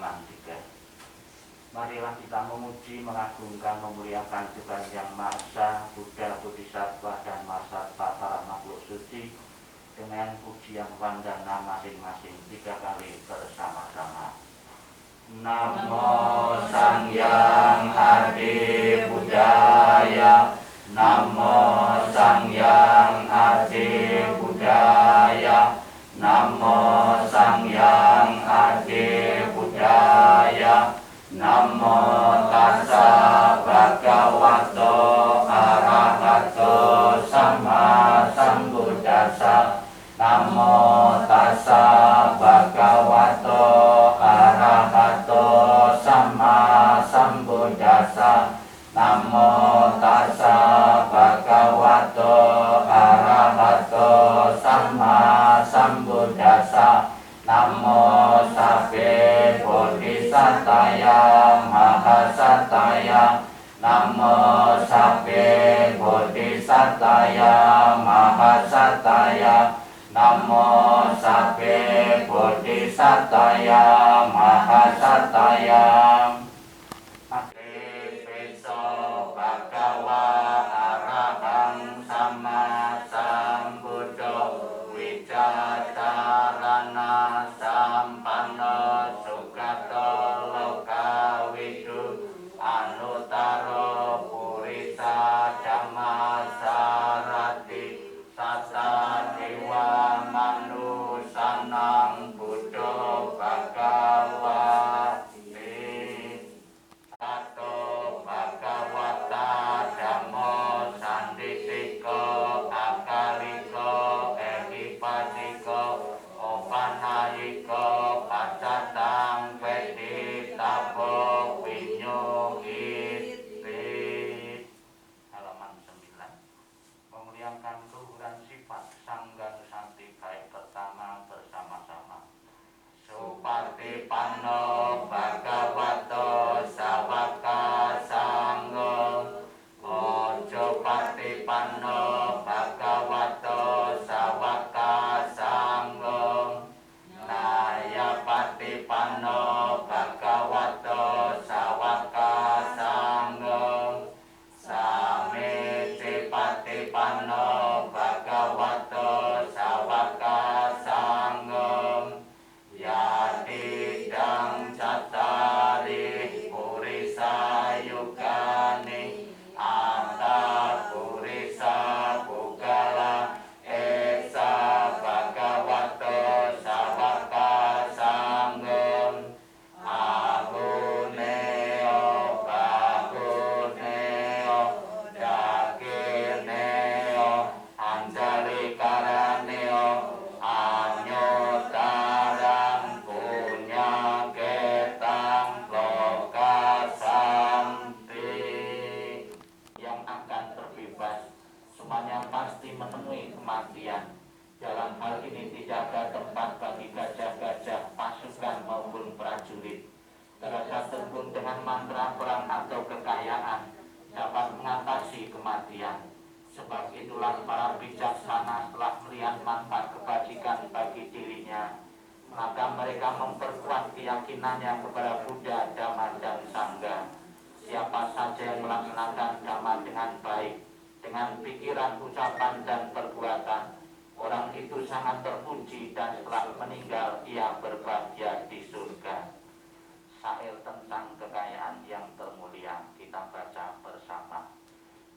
halaman 3. Marilah kita memuji, mengagungkan, memuliakan Tuhan Yang Maha Esa, Buddha, Bodhisattva, dan Mahasattva para makhluk suci dengan pujian wandana masing-masing 3 kali bersama-sama. Namo Sangyang Adi Buddhaya, Namo Sangyang Adi Buddhaya, Namo Sangyang Adi Buddhaya, Namo Tassa Bhagavato Arahato Sama Sambuddhassa, Namo Tassa Bhagavato Arahato Sama Sambuddhassa, Namo Tassa Bhagavato Arahato Sama Sambuddhassa, Namo Sabbe Bodhisataya Mahasataya, Namo Sabbe Bodhisataya Mahasataya, Namo Sabbe Bodhisataya Mahasataya. Iso Bhagava Arahang Sama Sambuddho Wicacarana Sampanno Sugato Lokawidu Anuttaro Purisa Dhammasarati Sata Dewa Manusanang Buddho Bhagavati Tato Bhagavata Dhammo Sandisiko Akaliko Ehipasiko Opanayiko Pacatang Veditabo Vinyuhiti. Halaman 9. Memuliakan keluhuran sifat Sangga Nusanti baik pertama bersama-sama. Supatipanno Bhagavato Sawaka Sangho, Ojo Patipanno Bhagavato Sawaka Sangho, Naya Patipanno Bhagavato Sawaka Sangho, Samiti Patipanno Bhagavato Sawaka Sangho, Yati Dang Cattari Purisa Yukani Ata Purisa Pugala Esa Bhagavato Sawaka Sangho, Ahuneo Bahuneo Dakirneo Anjali Karaneo Anyotarang Punya Ketang Lokasanti. Yang akan terbebas semuanya pasti menemui kematian. Dalam hal ini tidak ada tempat bagi gajah-gajah, pasukan maupun prajurit. Terasa terhubung dengan mantra perang atau kekayaan dapat mengatasi kematian. Sebab itulah para bijaksana setelah melihat manfaat kebajikan bagi dirinya, maka mereka memperkuat keyakinannya kepada Buddha, Dhamma, dan Sangha. Siapa saja yang melaksanakan Dhamma dengan baik, dengan pikiran, ucapan, dan perbuatan, orang itu sangat terpuji dan setelah meninggal ia berbahagia di surga. Syair tentang kekayaan yang termulia kita baca bersama.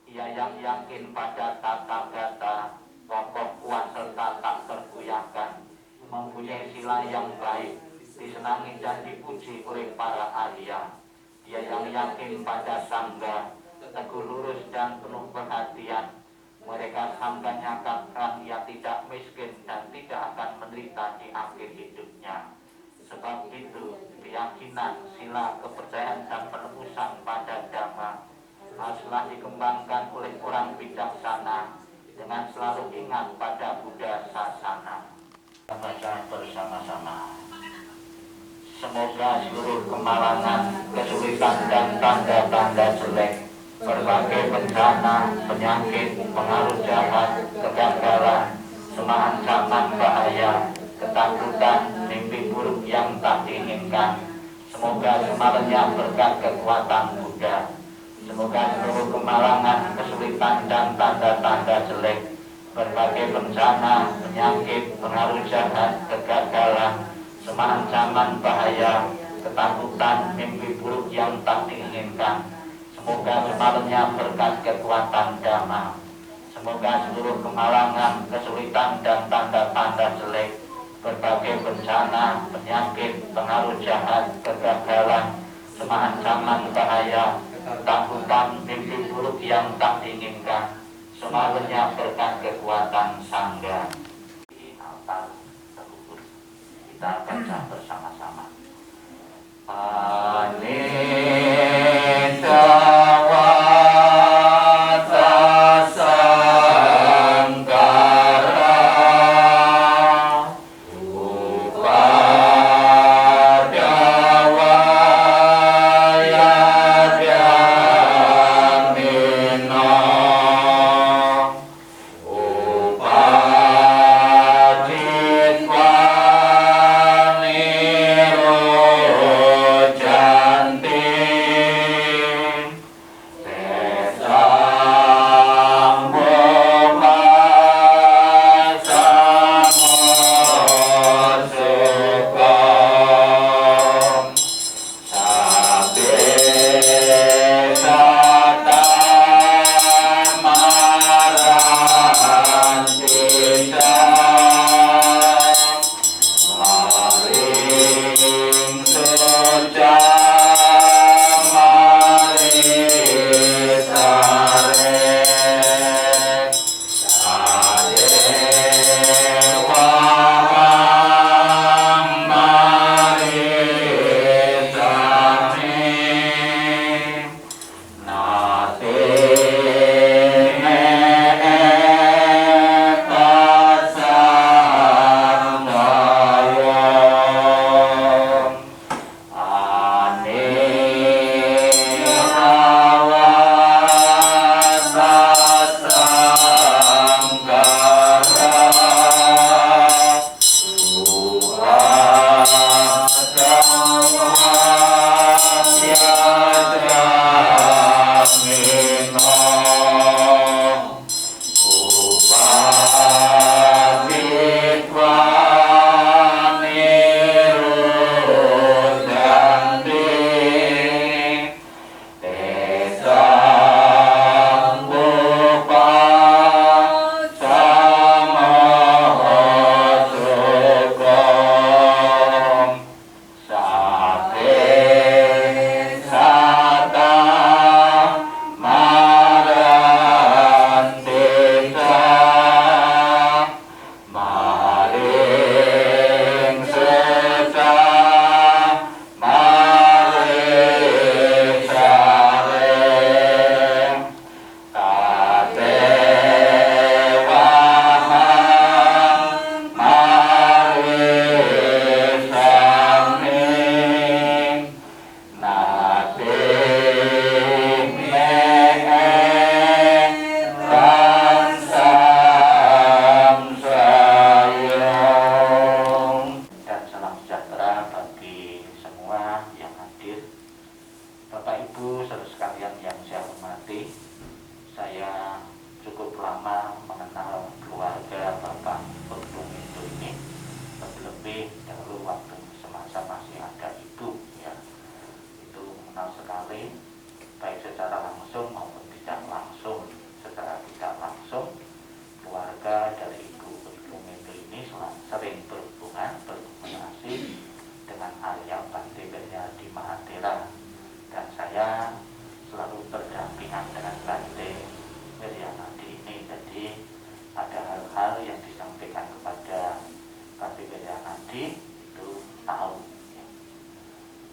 Ia yang yakin pada tata gata, kokoh kuat serta tak tergoyahkan, mempunyai sila yang baik, disenangi dan dipuji oleh para arya. Ia yang yakin pada sangga, teguh lurus dan penuh perhatian. Mereka sangganya akan ia tidak miskin dan tidak akan menderita di akhir hidupnya. Sebab itu, keyakinan, sila, kepercayaan, dan penebusan pada Dhamma haruslah dikembangkan oleh orang bijaksana dengan selalu ingat pada Buddha Sasana. Kita baca bersama-sama. Semoga seluruh kemalangan, kesulitan, dan tanda-tanda jelek, berbagai bencana, penyakit, pengaruh jahat, kegagalan, semua ancaman bahaya, ketakutan, mimpi buruk yang tak diinginkan, Semoga semalanya berkat kekuatan Buddha. Semoga seluruh kemalangan, kesulitan dan tanda-tanda jelek, berbagai bencana, penyakit, pengaruh jahat, kegagalan, semua ancaman bahaya, ketakutan, mimpi buruk yang tak diinginkan, semoga semalanya berkat kekuatan Dhamma. Semoga seluruh kemalangan, kesulitan dan tanda-tanda jelek, berbagai bencana, penyakit, pengaruh jahat, kegagalan, semua ancaman bahaya, ketakutan, mimpi buruk yang tak diinginkan, semuanya berkat kekuatan Sangha. Di altar terlebur kita baca bersama-sama.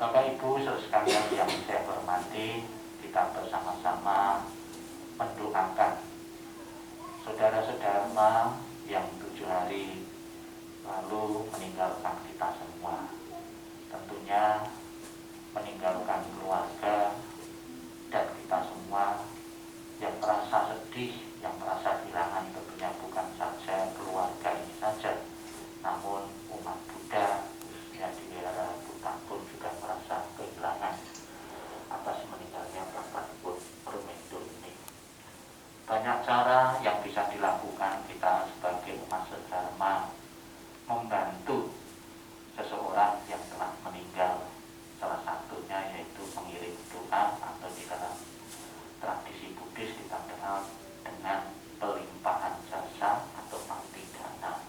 Bapak Ibu saudara sekalian yang saya hormati, kita bersama-sama mendoakan saudara-saudara yang 7 hari lalu meninggalkan kita semua. Tentunya meninggalkan keluarga dan kita semua yang merasa sedih, yang merasa kehilangan tentunya bukan saja keluarga ini saja, namun umat Buddha khususnya di daerah Buddha pun juga merasa banyak cara yang bisa dilakukan kita sebagai umat sedharma membantu seseorang yang telah meninggal. Salah satunya yaitu mengirim doa atau di dalam tradisi Buddhis kita kenal dengan pelimpahan jasa atau patidana.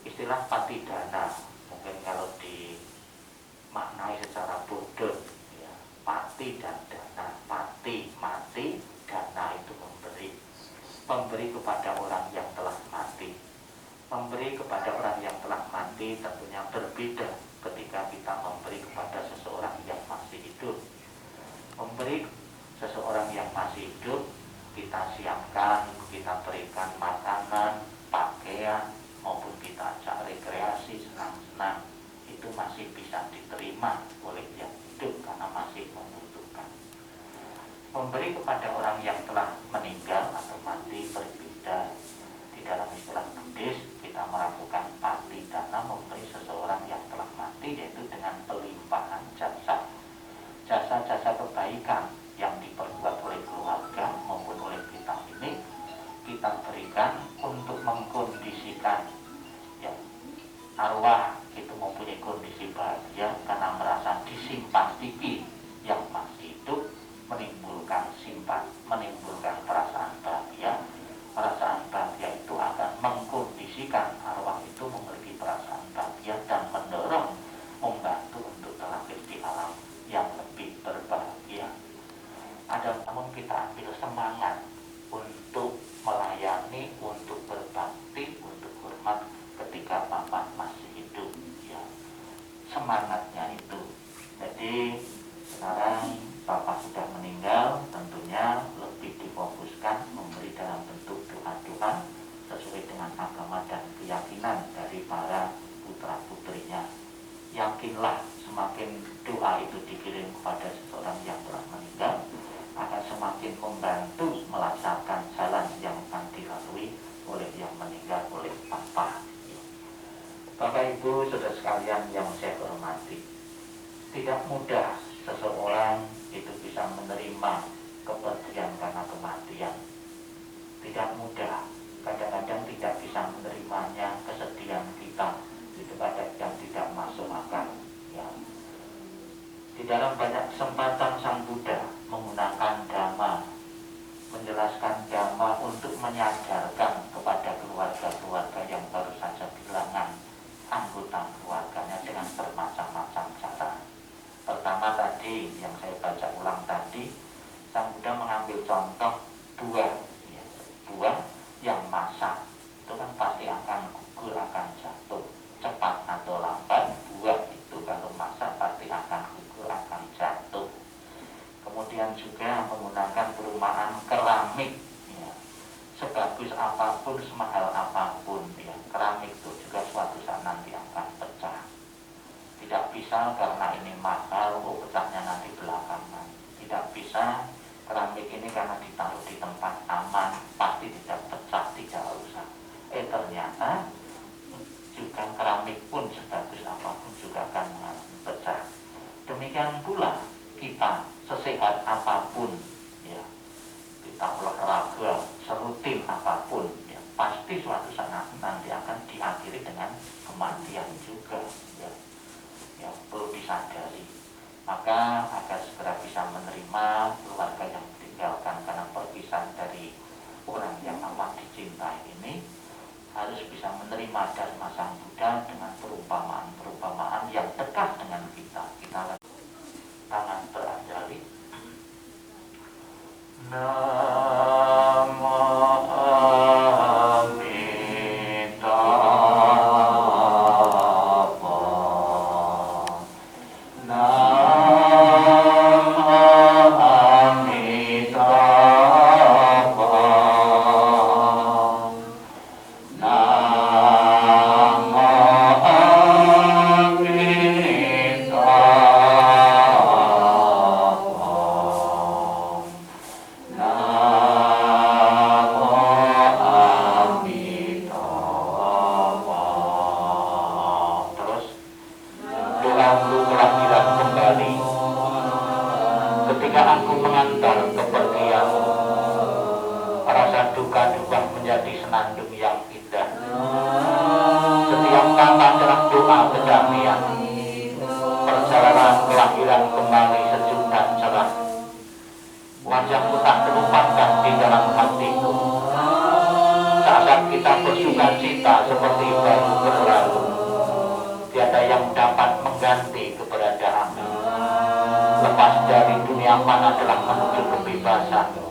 Istilah patidana mungkin kalau dimaknai secara bodoh, ya, pati dan dana. Pati, mati, dana itu memberi kepada orang yang telah mati. Memberi kepada orang yang telah mati tentunya berbeda ketika kita memberi kepada seseorang yang masih hidup. Memberi seseorang yang masih hidup, kita siapkan, kita berikan makanan, pakaian, maupun kita ajak rekreasi, senang-senang, itu masih bisa diterima oleh yang hidup karena masih membutuhkan. Memberi kepada orang yang telah meninggal atau mati berbeda. Di dalam istilah Buddhis kita melakukan patidana, memberi seseorang yang telah mati, yaitu dengan pelimpahan jasa. Jasa-jasa kebaikan yang diperbuat oleh keluarga maupun oleh kita ini kita berikan untuk mengkondisikan, ya, arwah itu mempunyai kondisi bahagia karena merasa disimpatiki yang masih hidup, menimbulkan simpat, menimbulkan perasaan bahagia. Perasaan bahagia itu akan mengkondisikan arwah itu memiliki perasaan bahagia dan mendorong, membantu untuk terlahir di alam yang lebih berbahagia. Ada namun kita ambil semangat untuk melayani, untuk berbakti, untuk hormat ketika Bapak masih hidup, ya. Semangatnya itu. Jadi sekarang Bapak sudah meninggal, tentunya lebih difokuskan memberi dalam bentuk doa-doa sesuai dengan agama dan keyakinan dari para putra-putrinya. Yakinlah semakin doa itu dikirim kepada seseorang yang telah meninggal, akan semakin membantu melaksanakan jalan yang akan dilalui oleh yang meninggal, oleh Bapak. Bapak Ibu saudara sekalian yang saya hormati, tidak mudah seseorang itu bisa menerima kepergian karena kematian. Tidak mudah, kadang-kadang tidak bisa menerimanya kesedihan kita, itu kadang-kadang tidak masuk akal, ya. Di dalam banyak kesempatan Sang Buddha menggunakan dhamma, menjelaskan dhamma untuk menyadarkan kepada keluarga-keluarga yang baru saja kehilangan anggota keluarganya dengan bermacam-macam cara. Pertama tadi yang saya baca ulang tadi, Sang Buddha mengambil contoh buah, ya, buah yang masak itu kan pasti akan gugur, akan jatuh cepat atau lambat. Buah itu kalau masak pasti akan gugur, akan jatuh. Kemudian juga menggunakan perumpamaan keramik, ya. Sebagus apapun, semahal apapun, ya, keramik itu juga suatu saat nanti akan pecah. Tidak bisa karena ini mahal, pecahnya nanti belakangan. Tidak bisa keramik ini karena ditaruh di tempat aman, pasti tidak pecah, tidak rusak. Ternyata juga keramik pun sebagus apapun juga akan mengalami pecah. Demikian pula kita sesehat apapun, ya, kita olahraga serutin apapun, ya, pasti suatu saat nanti akan diakhiri dengan kematian juga, ya. Ya, perlu disadari. Maka agar segera bisa menerima keluarga yang ditinggalkan karena perpisahan dari orang yang amat dicintai ini, harus bisa menerima dharma Sang Buddha dengan perumpamaan-perumpamaan yang dekat dengan kita. Kita tangan beranjali. Namo senandung yang indah. Setiap kata adalah doa kedamaian, perjalanan kelahiran kembali sejuk dan cerah. Wajahmu tak terlupakan di dalam hatiku. Saat kita bersuka cita seperti baru berlalu, tiada yang dapat mengganti keberadaanmu. Lepas dari dunia mana telah menuju kebebasan.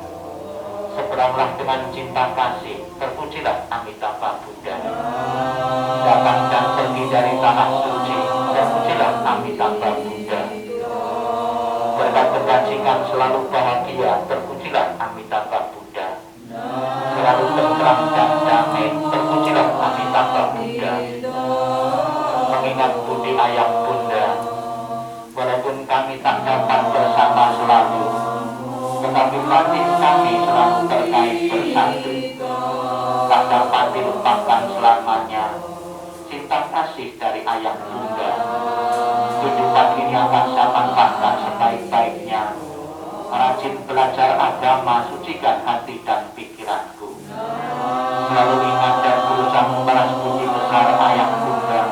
Seberanglah dengan cinta kasih, terpujilah Amitabha Buddha. Datang dan pergi dari tanah suci, terpujilah Amitabha Buddha. Berkat kebajikan selalu bahagia, terpujilah Amitabha Buddha. Selalu tentram dan damai, terpujilah Amitabha Buddha. Mengingat budi ayah bunda, walaupun kami tak dapat bersama selalu, tetapi batin kami selalu terkait bersatu. Tak dapat dilupakan selamanya cinta kasih dari ayah bunda. Kehidupan ini akan saya manfaatkan sebaik-baiknya. Rajin belajar agama, sucikan hati dan pikiranku. Selalu ingat dan berusaha membalas budi besar ayah bunda,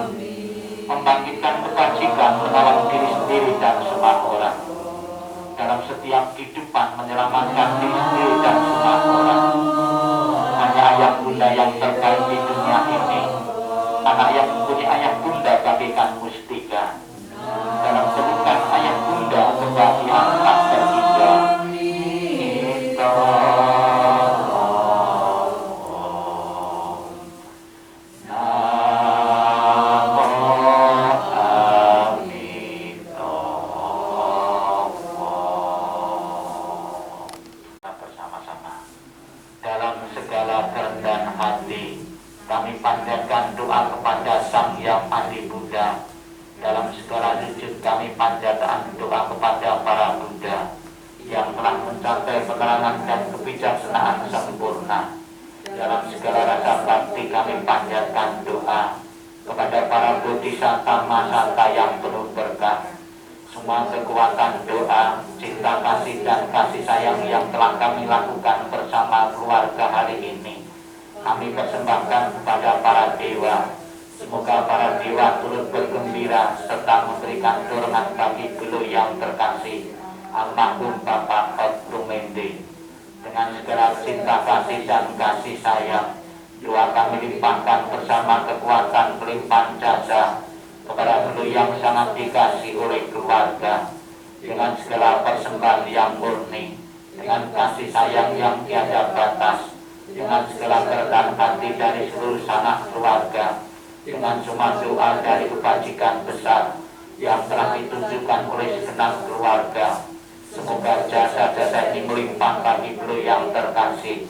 membangkitkan kebajikan menolong diri sendiri dan semua orang. Dalam setiap kehidupan menyelamatkan diri sendiri dan semua orang. Hanya ayah bunda yang terbaik di dunia ini. Anak yang mempunyai ayah bunda bagaikan mustika. Dalam pelukan ayah bunda kebahagiaan tak terhingga. Kami panjatkan doa kepada Sang Hyang Adi Buddha. Dalam segala wujud kami panjatkan doa kepada para Buddha yang telah mencapai keterangan dan kebijaksanaan sempurna. Dalam segala rasa bakti kami panjatkan doa kepada para bodhisattva masata yang penuh berkah. Semua kekuatan doa, cinta kasih dan kasih sayang yang telah kami lakukan bersama keluarga hari ini kami persembahkan kepada para dewa. Semoga para dewa turut bergembira serta memberikan dorongan bagi beliau yang terkasih almarhum Bapak Otrumende. Dengan segala cinta kasih dan kasih sayang, doa kami limpahkan bersama kekuatan pelimpahan jasa kepada beliau yang sangat dikasih oleh keluarga. Dengan segala persembahan yang murni, dengan kasih sayang yang tiada batas, dengan segala kerendahan hati dari seluruh sanak keluarga, dengan semua doa dari kebajikan besar yang telah ditunjukkan oleh segenap keluarga. Semoga jasa-jasa ini melimpah bagi beliau yang terkasih